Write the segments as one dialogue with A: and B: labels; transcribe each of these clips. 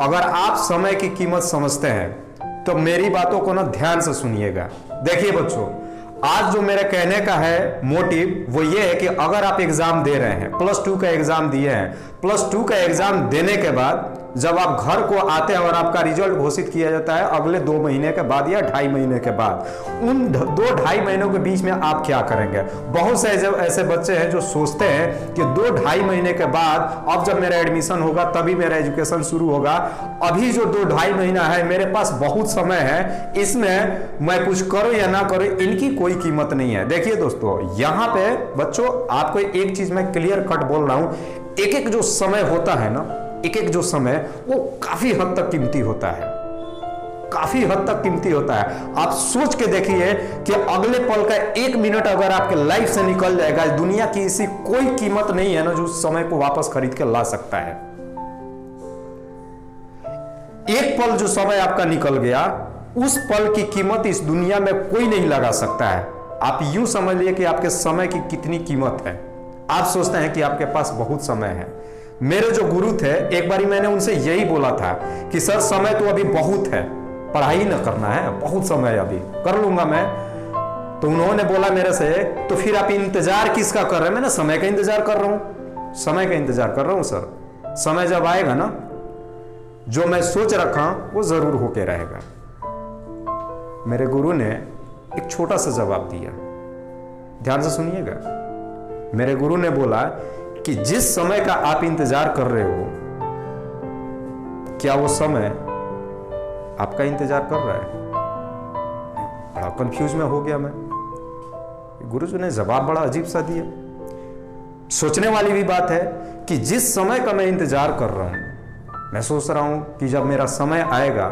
A: अगर आप समय की कीमत समझते हैं तो मेरी बातों को ना ध्यान से सुनिएगा। देखिए बच्चों, आज जो मेरे कहने का है मोटिव वो ये है कि अगर आप एग्जाम दे रहे हैं, +2 का एग्जाम दिए हैं, +2 का एग्जाम देने के बाद जब आप घर को आते हैं और आपका रिजल्ट घोषित किया जाता है अगले 2 महीने के बाद या 2.5 महीने के बाद, उन 2-2.5 महीनों के बीच में आप क्या करेंगे? बहुत से ऐसे बच्चे हैं जो सोचते हैं कि 2-2.5 महीने के बाद अब जब मेरा एडमिशन होगा तभी मेरा एजुकेशन शुरू होगा, अभी जो 2-2.5 महीना है मेरे पास बहुत समय है, इसमें मैं कुछ करूं या ना करूं, इनकी कोई कीमत नहीं है। देखिए दोस्तों, यहां पे बच्चों आपको एक चीज मैं क्लियर कट बोल रहा हूं, एक एक जो समय होता है ना, एक एक जो समय वो काफी हद तक कीमती होता है, काफी हद तक कीमती होता है। आप सोच के देखिए कि अगले पल का 1 मिनट अगर आपके लाइफ से निकल जाएगा, दुनिया की ऐसी कोई कीमत नहीं है ना जो उस समय को वापस खरीद के ला सकता है। एक पल जो समय आपका निकल गया, उस पल की कीमत इस दुनिया में कोई नहीं लगा सकता है। आप यूं समझ लिए कि आपके समय की कितनी कीमत है। आप सोचते हैं कि आपके पास बहुत समय है। मेरे जो गुरु थे, एक बारी मैंने उनसे यही बोला था कि सर समय तो अभी बहुत है, पढ़ाई न करना है, बहुत समय अभी कर लूंगा मैं। तो उन्होंने बोला मेरे से, तो फिर आप इंतजार किसका कर रहे हैं? मैंने समय का इंतजार कर रहा हूं, समय का इंतजार कर रहा हूं सर। समय जब आएगा ना, जो मैं सोच रखा वो जरूर होके रहेगा। मेरे गुरु ने एक छोटा सा जवाब दिया, ध्यान से सुनिएगा। मेरे गुरु ने बोला कि जिस समय का आप इंतजार कर रहे हो, क्या वो समय आपका इंतजार कर रहा है? बड़ा कंफ्यूज में हो गया मैं। गुरुजी ने जवाब बड़ा अजीब सा दिया। सोचने वाली भी बात है कि जिस समय का मैं इंतजार कर रहा हूं, मैं सोच रहा हूं कि जब मेरा समय आएगा,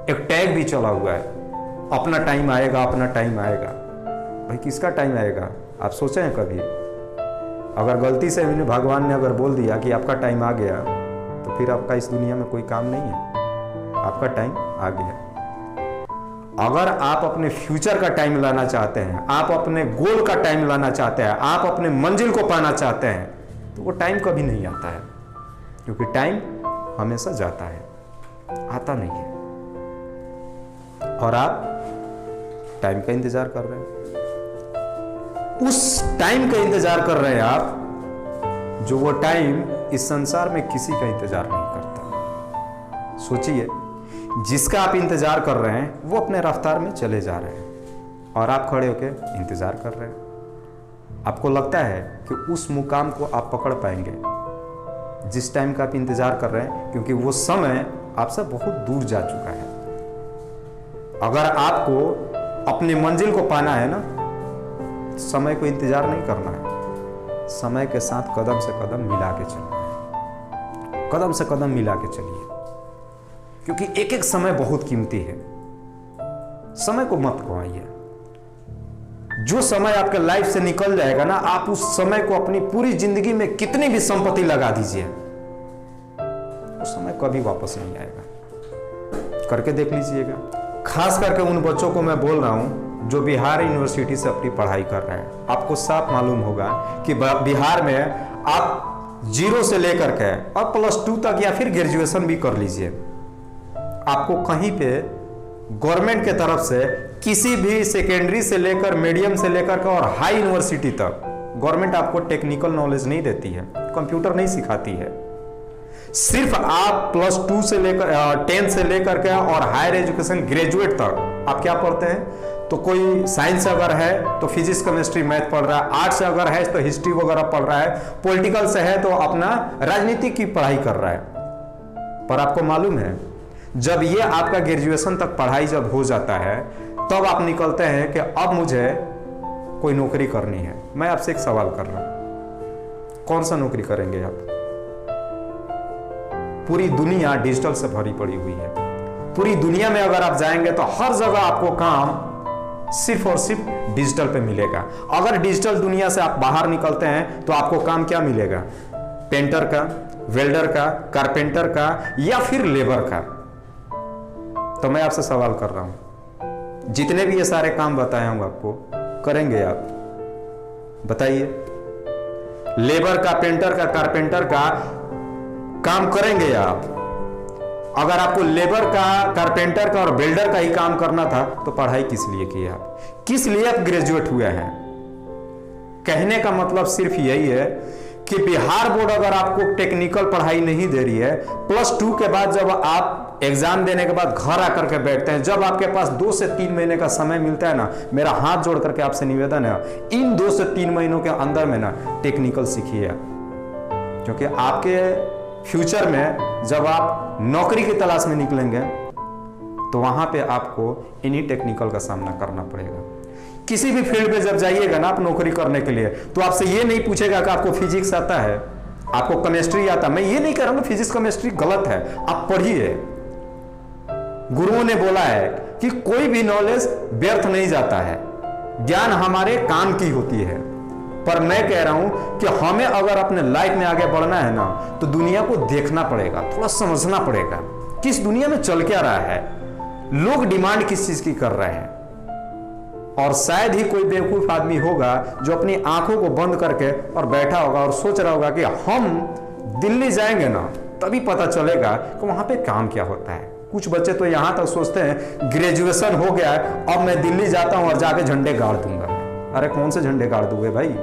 A: एक टैग भी चला हुआ है, अपना टाइम आएगा, अपना टाइम आएगा। भाई किसका टाइम आएगा? आप सोचे हैं कभी? अगर गलती से भगवान ने अगर बोल दिया कि आपका टाइम आ गया, तो फिर आपका इस दुनिया में कोई काम नहीं है, आपका टाइम आ गया। अगर आप अपने फ्यूचर का टाइम लाना चाहते हैं, आप अपने गोल का टाइम लाना चाहते हैं, आप अपने मंजिल को पाना चाहते हैं, तो वो टाइम कभी नहीं आता है, क्योंकि टाइम हमेशा जाता है, आता नहीं है। और आप टाइम का इंतजार कर रहे हैं, उस टाइम का इंतजार कर रहे हैं आप, जो वो टाइम इस संसार में किसी का इंतजार नहीं करता। सोचिए, जिसका आप इंतजार कर रहे हैं वो अपने रफ्तार में चले जा रहे हैं और आप खड़े होकर इंतजार कर रहे हैं। आपको लगता है कि उस मुकाम को आप पकड़ पाएंगे जिस टाइम का आप इंतजार कर रहे हैं, क्योंकि वो समय आपसे बहुत दूर जा चुका है। अगर आपको अपनी मंजिल को पाना है ना, समय को इंतजार नहीं करना है, समय के साथ कदम से कदम मिला के चलना है, कदम से कदम मिला के चलिए, क्योंकि एक एक समय बहुत कीमती है। समय को मत गवाइए। जो समय आपके लाइफ से निकल जाएगा ना, आप उस समय को अपनी पूरी जिंदगी में कितनी भी संपत्ति लगा दीजिए, उस समय कभी वापस नहीं आएगा। करके देख लीजिएगा। खास करके उन बच्चों को मैं बोल रहा हूं जो बिहार यूनिवर्सिटी से अपनी पढ़ाई कर रहे हैं। आपको साफ मालूम होगा कि बिहार में आप 0 से लेकर के और +2 तक या फिर ग्रेजुएशन भी कर लीजिए, आपको कहीं पे गवर्नमेंट के तरफ से किसी भी सेकेंडरी से लेकर मीडियम से लेकर के और हाई यूनिवर्सिटी तक गवर्नमेंट आपको टेक्निकल नॉलेज नहीं देती है, कंप्यूटर नहीं सिखाती है। सिर्फ आप +2 से लेकर 10 से लेकर के और हायर एजुकेशन ग्रेजुएट तक आप क्या पढ़ते हैं? तो कोई साइंस अगर है तो फिजिक्स केमिस्ट्री मैथ पढ़ रहा है, आर्ट्स से अगर है तो हिस्ट्री वगैरह पढ़ रहा है, पॉलिटिकल से है तो अपना राजनीति की पढ़ाई कर रहा है। पर आपको मालूम है, जब ये आपका ग्रेजुएशन तक पढ़ाई जब हो जाता है, तब आप निकलते हैं कि अब मुझे कोई नौकरी करनी है। मैं आपसे एक सवाल कर रहा हूं, कौन सा नौकरी करेंगे आप? पूरी दुनिया डिजिटल से भरी पड़ी हुई है। पूरी दुनिया में अगर आप जाएंगे तो हर जगह आपको काम सिर्फ और सिर्फ डिजिटल पे मिलेगा। अगर डिजिटल दुनिया से आप बाहर निकलते हैं तो आपको काम क्या मिलेगा? पेंटर का, वेल्डर का, कारपेंटर का या फिर लेबर का। तो मैं आपसे सवाल कर रहा हूं, जितने भी ये सारे काम बताए हूं आपको, करेंगे आप? बताइए। लेबर का, पेंटर का, कारपेंटर का काम करेंगे आप? अगर आपको लेबर का, कारपेंटर का और बिल्डर का ही काम करना था तो पढ़ाई किस लिए की आप, किस लिए आप ग्रेजुएट हुए हैं? कहने का मतलब सिर्फ यही है कि बिहार बोर्ड अगर आपको टेक्निकल पढ़ाई नहीं दे रही है, +2 के बाद जब आप एग्जाम देने के बाद घर आकर के बैठते हैं, जब आपके पास 2 से 3 महीने का समय मिलता है ना, मेरा हाथ जोड़ करके आपसे निवेदन है, इन 2 से 3 महीनों के अंदर में ना टेक्निकल सीखिए, क्योंकि आपके फ्यूचर में जब आप नौकरी की तलाश में निकलेंगे तो वहां पे आपको इन्हीं टेक्निकल का सामना करना पड़ेगा। किसी भी फील्ड में जब जाइएगा ना आप नौकरी करने के लिए, तो आपसे ये नहीं पूछेगा कि आपको फिजिक्स आता है, आपको केमिस्ट्री आता है। मैं ये नहीं कह रहा हूं फिजिक्स केमिस्ट्री गलत है, आप पढ़िए। गुरुओं ने बोला है कि कोई भी नॉलेज व्यर्थ नहीं जाता है, ज्ञान हमारे काम की होती है। पर मैं कह रहा हूं कि हमें अगर अपने लाइफ में आगे बढ़ना है ना, तो दुनिया को देखना पड़ेगा, थोड़ा समझना पड़ेगा कि इस दुनिया में चल क्या रहा है, लोग डिमांड किस चीज की कर रहे हैं। और शायद ही कोई बेवकूफ आदमी होगा जो अपनी आंखों को बंद करके और बैठा होगा और सोच रहा होगा कि हम दिल्ली जाएंगे ना तभी पता चलेगा कि वहां पे काम क्या होता है। कुछ बच्चे तो यहां तक सोचते हैं ग्रेजुएशन हो गया है, अब मैं दिल्ली जाता हूं और जाके झंडे गाड़ दूंगा। अरे कौन से झंडे गाड़ दोगे भाई,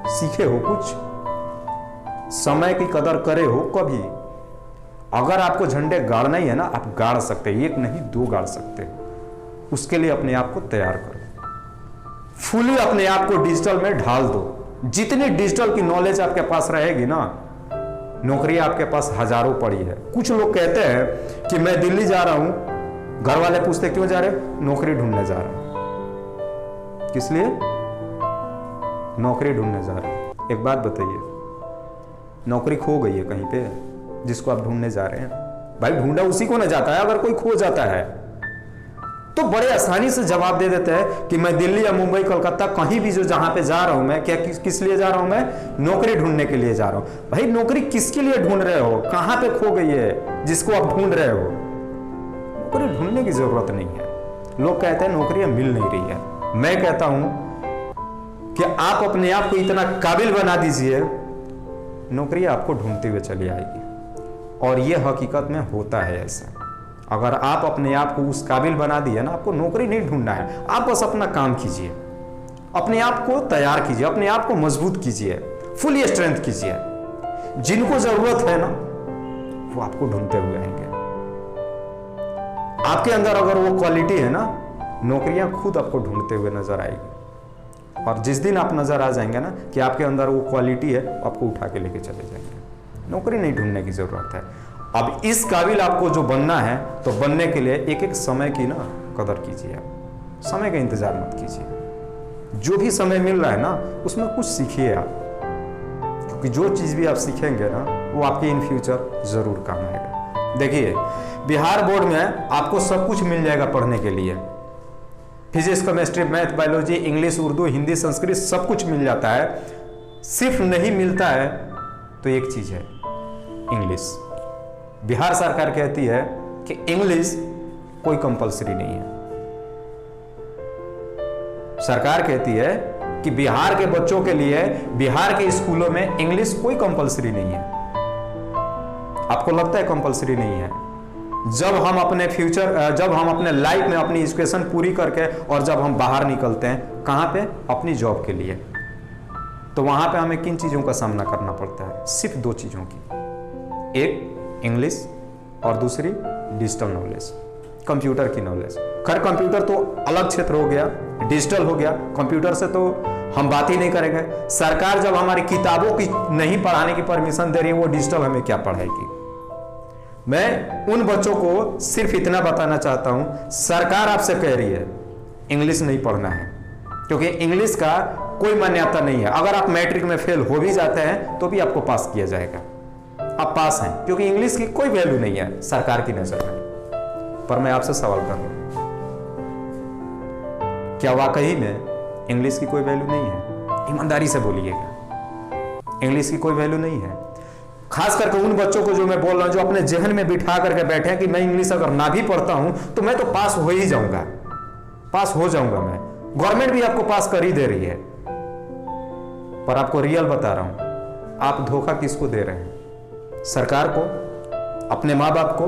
A: सीखे हो कुछ, समय की कदर करे हो कभी। अगर आपको झंडे गाड़ना ही है ना, आप गाड़ सकते, 1 नहीं 2 गाड़ सकते। उसके लिए अपने आप को तैयार करो, फुली अपने आप को डिजिटल में ढाल दो। जितनी डिजिटल की नॉलेज आपके पास रहेगी ना, नौकरी आपके पास हजारों पड़ी है। कुछ लोग कहते हैं कि मैं दिल्ली जा रहा हूं, घर वाले पूछते क्यों जा रहे, नौकरी ढूंढने जा रहा हूं। किस लिए? नौकरी ढूंढने जा रहे हैं। एक बात बताइए, नौकरी खो गई है कहीं पे जिसको आप ढूंढने जा रहे हैं? भाई ढूंढा उसी को ना जाता है। अगर कोई खो जाता है तो बड़े आसानी से जवाब दे देते हैं कि मैं दिल्ली या मुंबई कलकत्ता कहीं भी जो जहां पे जा रहा हूं मैं, क्या किस लिए जा रहा हूं मैं? नौकरी ढूंढने के लिए जा रहा हूं। भाई नौकरी किसके लिए ढूंढ रहे हो? कहां पे खो गई है जिसको आप ढूंढ रहे हो? नौकरी ढूंढने की जरूरत नहीं है। लोग कहते हैं नौकरियां मिल नहीं रही है। मैं कहता हूं कि आप अपने आप को इतना काबिल बना दीजिए, नौकरी आपको ढूंढते हुए चली आएगी। और यह हकीकत में होता है ऐसा। अगर आप अपने आप को उस काबिल बना दिए ना, आपको नौकरी नहीं ढूंढना है, आप बस अपना काम कीजिए, अपने आप को तैयार कीजिए, अपने आप को मजबूत कीजिए, फुली स्ट्रेंथ कीजिए। जिनको जरूरत है ना वो आपको ढूंढते हुए आएंगे। आपके अंदर अगर वो क्वालिटी है ना, नौकरियां खुद आपको ढूंढते हुए नजर आएगी। और जिस दिन आप नजर आ जाएंगे ना कि आपके अंदर वो क्वालिटी है, आपको उठा के लेके चले जाएंगे। नौकरी नहीं ढूंढने की जरूरत है। अब इस काबिल आपको जो बनना है, तो बनने के लिए एक एक समय की ना कदर कीजिए। आप समय का इंतजार मत कीजिए। जो भी समय मिल रहा है ना उसमें कुछ सीखिए आप, क्योंकि जो चीज भी आप सीखेंगे ना वो आपके इन फ्यूचर जरूर काम आएगा। देखिए बिहार बोर्ड में आपको सब कुछ मिल जाएगा पढ़ने के लिए। Physics, chemistry, math, biology, English, Urdu, Hindi, Sanskrit सब कुछ मिल जाता है। सिर्फ नहीं मिलता है तो एक चीज है, इंग्लिश। बिहार सरकार कहती है कि इंग्लिश कोई कंपलसरी नहीं है। सरकार कहती है कि बिहार के बच्चों के लिए बिहार के स्कूलों में इंग्लिश कोई कंपलसरी नहीं है। आपको लगता है कंपलसरी नहीं है? जब हम अपने फ्यूचर, जब हम अपने लाइफ में अपनी एजुकेशन पूरी करके और जब हम बाहर निकलते हैं, कहां पे? अपनी जॉब के लिए, तो वहां पे हमें किन चीजों का सामना करना पड़ता है? सिर्फ 2 चीजों की, एक इंग्लिश और दूसरी डिजिटल नॉलेज, कंप्यूटर की नॉलेज। खैर कंप्यूटर तो अलग क्षेत्र हो गया, डिजिटल हो गया, कंप्यूटर से तो हम बात ही नहीं करेंगे। सरकार जब हमारी किताबों की नहीं पढ़ाने की परमिशन दे रही है, वो डिजिटल हमें क्या पढ़ाएगी? मैं उन बच्चों को सिर्फ इतना बताना चाहता हूं, सरकार आपसे कह रही है इंग्लिश नहीं पढ़ना है, क्योंकि इंग्लिश का कोई मान्यता नहीं है। अगर आप मैट्रिक में फेल हो भी जाते हैं तो भी आपको पास किया जाएगा, आप पास हैं, क्योंकि इंग्लिश की कोई वैल्यू नहीं है सरकार की नजर में। पर मैं आपसे सवाल कर रहा हूं, क्या वाकई में इंग्लिश की कोई वैल्यू नहीं है? ईमानदारी से बोलिएगा, इंग्लिश की कोई वैल्यू नहीं है। खास करके उन बच्चों को जो मैं बोल रहा हूं, जो अपने जहन में बिठा करके बैठे हैं कि मैं इंग्लिश अगर ना भी पढ़ता हूं तो मैं तो पास हो ही जाऊंगा, पास हो जाऊंगा मैं। गवर्नमेंट भी आपको पास कर ही दे रही है। पर आपको रियल बता रहा हूं, आप धोखा किसको दे रहे हैं? सरकार को, अपने माँ बाप को,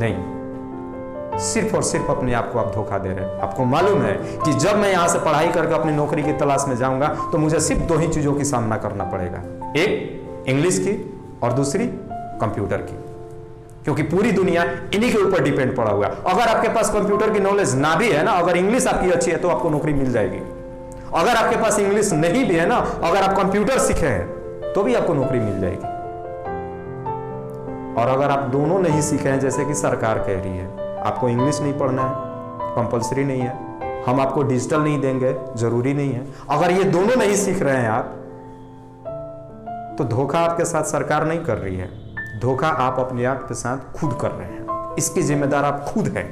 A: नहीं, सिर्फ और सिर्फ अपने आप को आप धोखा दे रहे हैं। आपको मालूम है कि जब मैं यहां से पढ़ाई करके अपनी नौकरी की तलाश में जाऊंगा तो मुझे सिर्फ 2 ही चीजों की सामना करना पड़ेगा, एक इंग्लिश की और दूसरी कंप्यूटर की, क्योंकि पूरी दुनिया इन्हीं के ऊपर डिपेंड पड़ा हुआ है। अगर आपके पास कंप्यूटर की नॉलेज ना भी है ना, अगर इंग्लिश आपकी अच्छी है तो आपको नौकरी मिल जाएगी। अगर आपके पास इंग्लिश नहीं भी है ना, अगर आप कंप्यूटर सीखे हैं तो भी आपको नौकरी मिल जाएगी। और अगर आप दोनों नहीं सीखे हैं, जैसे कि सरकार कह रही है आपको इंग्लिश नहीं पढ़ना है, कंपलसरी नहीं है, हम आपको डिजिटल नहीं देंगे, जरूरी नहीं है, अगर ये दोनों नहीं सीख रहे हैं आप, तो धोखा आपके साथ सरकार नहीं कर रही है, धोखा आप अपने आप के साथ खुद कर रहे हैं। इसकी जिम्मेदार आप खुद हैं।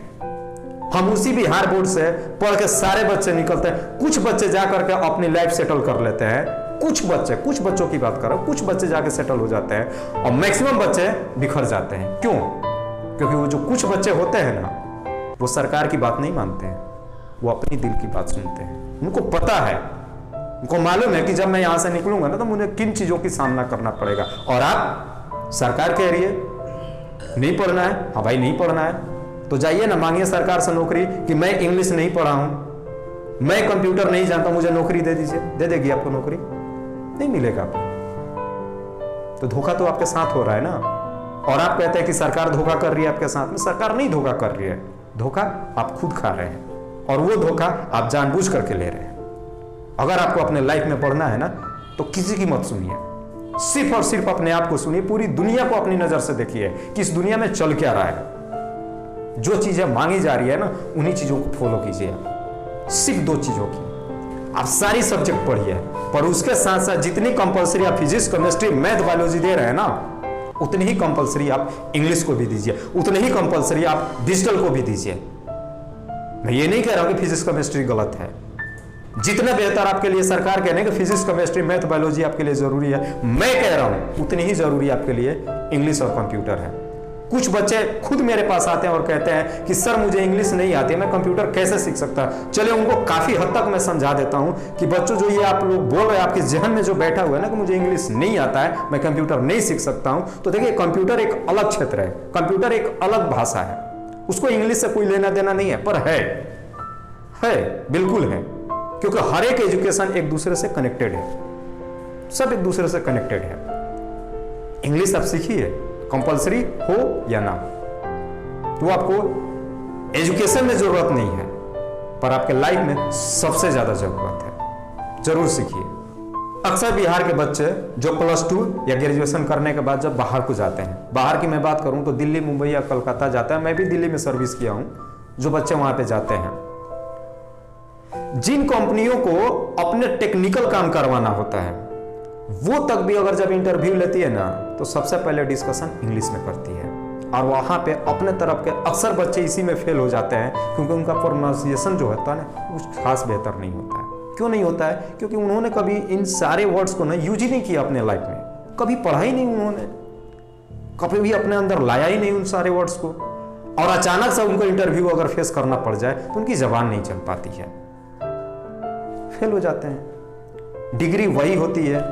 A: हम उसी बिहार बोर्ड से पढ़ के सारे बच्चे निकलते हैं, कुछ बच्चे जाकर के अपनी लाइफ सेटल कर लेते हैं, कुछ बच्चों की बात कर रहा हूं, कुछ बच्चे जाके सेटल हो जाते हैं और मैक्सिमम बच्चे बिखर जाते हैं। क्यों? क्योंकि वो जो कुछ बच्चे होते हैं ना, वो सरकार की बात नहीं मानते हैं, वो अपनी दिल की बात सुनते हैं। उनको पता है, उनको मालूम है कि जब मैं यहां से निकलूंगा ना तो मुझे किन चीजों की सामना करना पड़ेगा। और आप, सरकार कह रही है नहीं पढ़ना है, हाँ भाई नहीं पढ़ना है तो जाइए ना, मांगिए सरकार से नौकरी कि मैं इंग्लिश नहीं पढ़ा हूं, मैं कंप्यूटर नहीं जानता, मुझे नौकरी दे दीजिए। दे देगी आपको नौकरी? नहीं मिलेगा आपको। तो धोखा तो आपके साथ हो रहा है ना। और आप कहते हैं कि सरकार धोखा कर रही है आपके साथ में, सरकार नहीं धोखा कर रही है, धोखा आप खुद खा रहे हैं और वो धोखा आप जानबूझ करके ले रहे हैं। अगर आपको अपने लाइफ में पढ़ना है ना तो किसी की मत सुनिए, सिर्फ और सिर्फ अपने आप को सुनिए, पूरी दुनिया को अपनी नजर से देखिए कि इस दुनिया में चल क्या रहा है। जो चीजें मांगी जा रही है ना उन्हीं चीजों को फॉलो कीजिए आप, सिर्फ 2 चीजों की। आप सारी सब्जेक्ट पढ़िए, पर उसके साथ साथ जितनी कंपलसरी आप फिजिक्स, केमिस्ट्री, मैथ, बायोलॉजी दे रहे हैं ना, उतनी ही कंपलसरी आप इंग्लिश को भी दीजिए, उतनी ही कंपलसरी आप डिजिटल को भी दीजिए। मैं ये नहीं कह रहा हूं कि फिजिक्स केमिस्ट्री गलत है, जितना बेहतर आपके लिए सरकार कहने कि फिजिक्स, केमिस्ट्री, मैथ, बायोलॉजी आपके लिए जरूरी है, मैं कह रहा हूं उतनी ही जरूरी आपके लिए इंग्लिश और कंप्यूटर है। कुछ बच्चे खुद मेरे पास आते हैं और कहते हैं कि सर मुझे इंग्लिश नहीं आती, मैं कंप्यूटर कैसे सीख सकता? चलिए उनको काफी हद तक मैं समझा देता हूं कि बच्चों जो ये आप लोग बोल रहे हैं, आपके जहन में जो बैठा हुआ है ना कि मुझे इंग्लिश नहीं आता है, मैं कंप्यूटर नहीं सीख सकता हूं, तो देखिए कंप्यूटर एक अलग क्षेत्र है, कंप्यूटर एक अलग भाषा है, उसको इंग्लिश से कोई लेना देना नहीं है, पर है बिल्कुल है, क्योंकि हर एक एजुकेशन एक दूसरे से कनेक्टेड है, सब एक दूसरे से कनेक्टेड है। इंग्लिश आप सीखिए, कंपलसरी हो या ना, तो आपको एजुकेशन में जरूरत नहीं है, पर आपके लाइफ में सबसे ज्यादा जरूरत है, जरूर सीखिए। अक्सर बिहार के बच्चे जो +2 या ग्रेजुएशन करने के बाद जब बाहर को जाते हैं, बाहर की मैं बात करूं तो दिल्ली, मुंबई या कोलकाता जाते हैं, मैं भी दिल्ली में सर्विस किया हूं, जो बच्चे वहां पे जाते हैं, जिन कंपनियों को अपने टेक्निकल काम करवाना होता है, वो तक भी अगर जब इंटरव्यू लेती है ना तो सबसे पहले डिस्कशन इंग्लिश में करती है, और वहां पे अपने तरफ के अक्सर बच्चे इसी में फेल हो जाते हैं, क्योंकि उनका प्रोनाउंसिएशन जो होता है ना कुछ खास बेहतर नहीं होता है। क्यों नहीं होता है? क्योंकि उन्होंने कभी इन सारे वर्ड्स को ना यूज ही नहीं किया अपने लाइफ में, कभी पढ़ा ही नहीं उन्होंने, कभी भी अपने अंदर लाया ही नहीं उन सारे वर्ड्स को, और अचानक से उनको इंटरव्यू अगर फेस करना पड़ जाए तो उनकी जबान नहीं चल पाती है, फेल हो जाते हैं। डिग्री वही होती है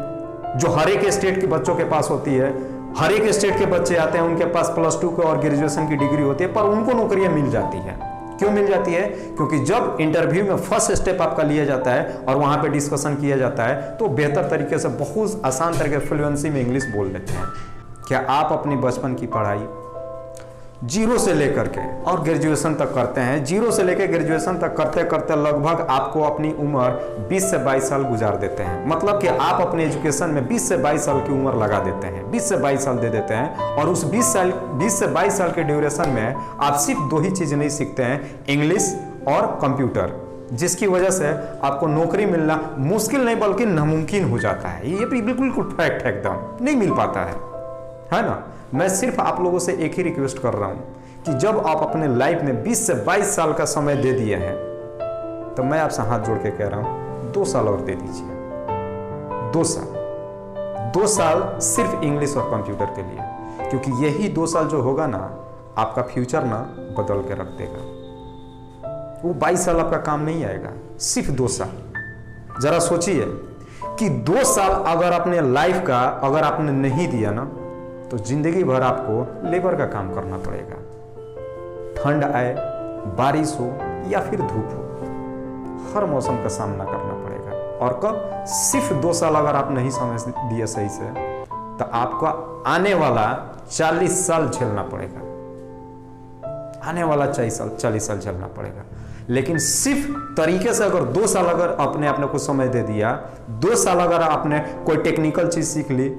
A: जो हर एक स्टेट के बच्चों के पास होती है, हर एक स्टेट के बच्चे आते हैं उनके पास +2 के और ग्रेजुएशन की डिग्री होती है, पर उनको नौकरियां मिल जाती है। क्यों मिल जाती है? क्योंकि जब इंटरव्यू में फर्स्ट स्टेप आपका लिया जाता है और वहां पे डिस्कशन किया जाता है तो बेहतर तरीके से, बहुत आसान तरीके फ्लुएंसी में इंग्लिश बोल लेते हैं। क्या आप अपनी बचपन की पढ़ाई 0 से लेकर के और ग्रेजुएशन तक करते हैं? 0 से लेकर ग्रेजुएशन तक करते करते लगभग आपको अपनी उम्र 20 से 22 साल गुजार देते हैं। मतलब कि आप अपने एजुकेशन में 20 से 22 साल की उम्र लगा देते हैं, 20 से 22 साल दे देते हैं, और उस 20 से 22 साल के ड्यूरेशन में आप सिर्फ 2 ही चीज नहीं सीखते हैं, इंग्लिश और कंप्यूटर, जिसकी वजह से आपको नौकरी मिलना मुश्किल नहीं बल्कि नामुमकिन हो जाता है। ये बिल्कुल फैक्ट है, एकदम नहीं मिल पाता है ना। मैं सिर्फ आप लोगों से एक ही रिक्वेस्ट कर रहा हूं कि जब आप अपने लाइफ में 20 से 22 साल का समय दे दिए हैं तो मैं आपसे हाथ जोड़ के कह रहा हूं 2 साल और दे दीजिए। 2 साल सिर्फ इंग्लिश और कंप्यूटर के लिए, क्योंकि यही 2 साल जो होगा ना आपका फ्यूचर ना बदल के रख देगा। वो 22 साल आपका काम नहीं आएगा, सिर्फ 2 साल। जरा सोचिए कि 2 साल अगर अपने लाइफ का अगर आपने नहीं दिया ना तो जिंदगी भर आपको लेबर का काम करना पड़ेगा। ठंड आए, बारिश हो या फिर धूप हो, हर मौसम का सामना करना पड़ेगा। और कब? सिर्फ 2 साल अगर आप नहीं समझ दिए सही से, तो आपको आने वाला 40 साल झेलना पड़ेगा। आने वाला 40 साल झेलना पड़ेगा। लेकिन सिर्फ तरीके से अगर 2 साल अगर अपने आप को समय दे दिया, 2 साल अगर आपने कोई टेक्निकल चीज सीख ली,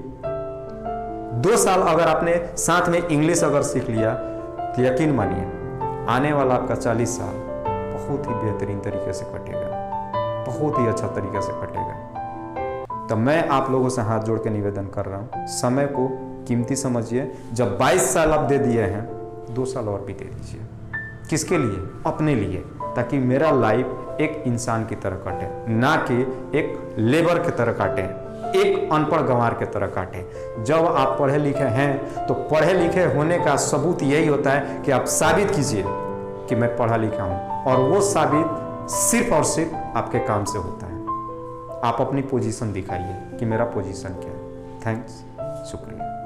A: 2 साल अगर आपने साथ में इंग्लिश अगर सीख लिया, तो यकीन मानिए आने वाला आपका 40 साल बहुत ही बेहतरीन तरीके से कटेगा, बहुत ही अच्छा तरीके से कटेगा। तो मैं आप लोगों से हाथ जोड़ के निवेदन कर रहा हूँ, समय को कीमती समझिए। जब 22 साल आप दे दिए हैं, 2 साल और भी दे दीजिए। किसके लिए? अपने लिए, ताकि मेरा लाइफ एक इंसान की तरह कटे, ना कि एक लेबर की तरह काटे, एक अनपढ़ गंवार की तरह काटे। जब आप पढ़े लिखे हैं तो पढ़े लिखे होने का सबूत यही होता है कि आप साबित कीजिए कि मैं पढ़ा लिखा हूं, और वो साबित सिर्फ और सिर्फ आपके काम से होता है। आप अपनी पोजीशन दिखाइए कि मेरा पोजीशन क्या है। थैंक्स, शुक्रिया।